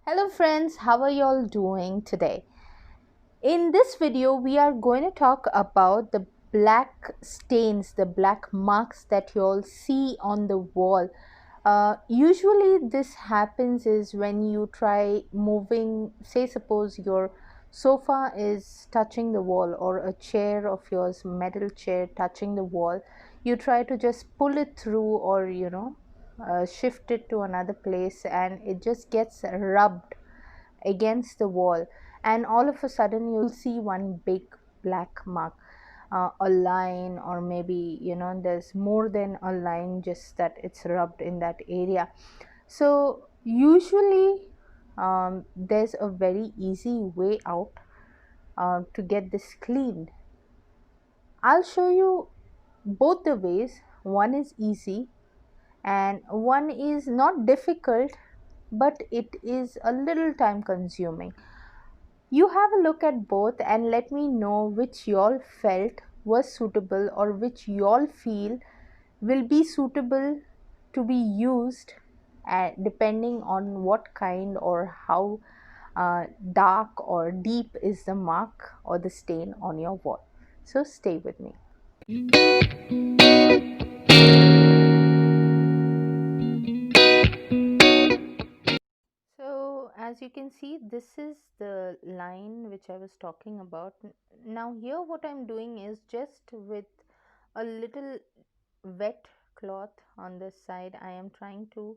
Hello friends, how are y'all doing today? In this video, we are going to talk about the black stains, the black marks that y'all see on the wall. Usually this happens is when you try moving, say suppose your sofa is touching the wall or a chair of yours, metal chair touching the wall. You try to just pull it through or shift it to another place and it just gets rubbed against the wall, and all of a sudden you'll see one big black mark, a line, or maybe there's more than a line, just that it's rubbed in that area. So usually there's a very easy way out to get this cleaned. I'll show you both the ways. One is easy and one is not difficult, but it is a little time consuming. You have a look at both and let me know which y'all felt was suitable or which y'all feel will be suitable to be used, depending on what kind or how dark or deep is the mark or the stain on your wall. So stay with me. So as you can see, this is the line which I was talking about. Now here what I'm doing is just with a little wet cloth on the side, I am trying to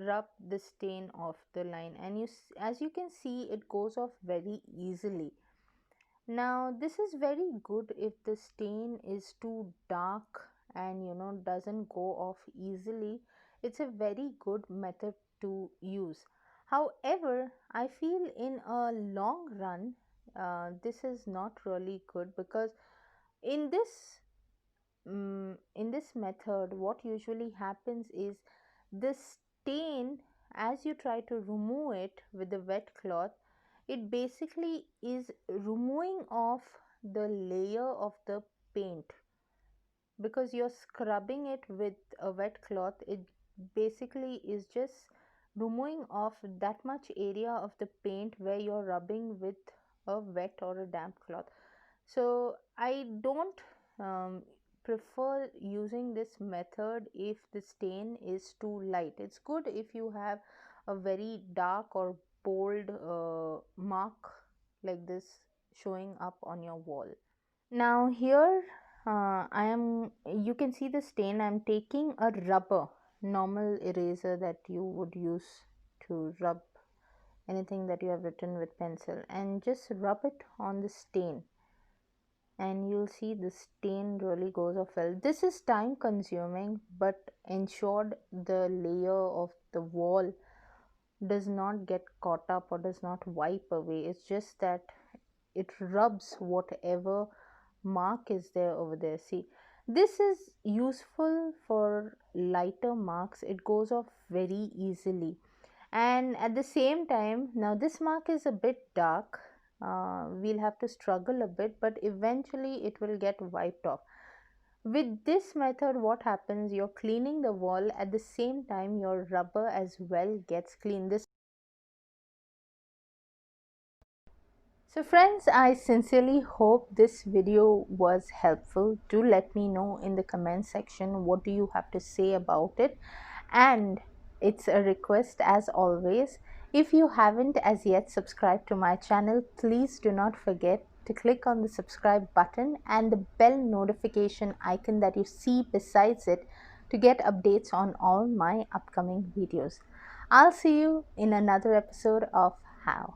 rub the stain off the line, and as you can see, it goes off very easily. Now this is very good if the stain is too dark and doesn't go off easily. It's a very good method to use. However, I feel in a long run, this is not really good, because in this method what usually happens is the stain, as you try to remove it with the wet cloth, it basically is removing off the layer of the paint. Because you're scrubbing it with a wet cloth, it basically is just removing off that much area of the paint where you're rubbing with a wet or a damp cloth. So I don't prefer using this method if the stain is too light. It's good if you have a very dark or bold mark like this showing up on your wall. Now here you can see the stain. I'm taking a rubber, normal eraser that you would use to rub anything that you have written with pencil, and just rub it on the stain, and you'll see the stain really goes off well. This is time consuming, but ensured the layer of the wall does not get caught up or does not wipe away. It's just that it rubs whatever mark is there over there. See, this is useful for lighter marks. It goes off very easily, and at the same time, now this mark is a bit dark. We'll have to struggle a bit, but eventually it will get wiped off. With this method, what happens, you're cleaning the wall, at the same time your rubber as well gets clean. This So friends, I sincerely hope this video was helpful. Do let me know in the comment section what do you have to say about it. And it's a request, as always, if you haven't as yet subscribed to my channel, please do not forget to click on the subscribe button and the bell notification icon that you see besides it to get updates on all my upcoming videos. I'll see you in another episode of How.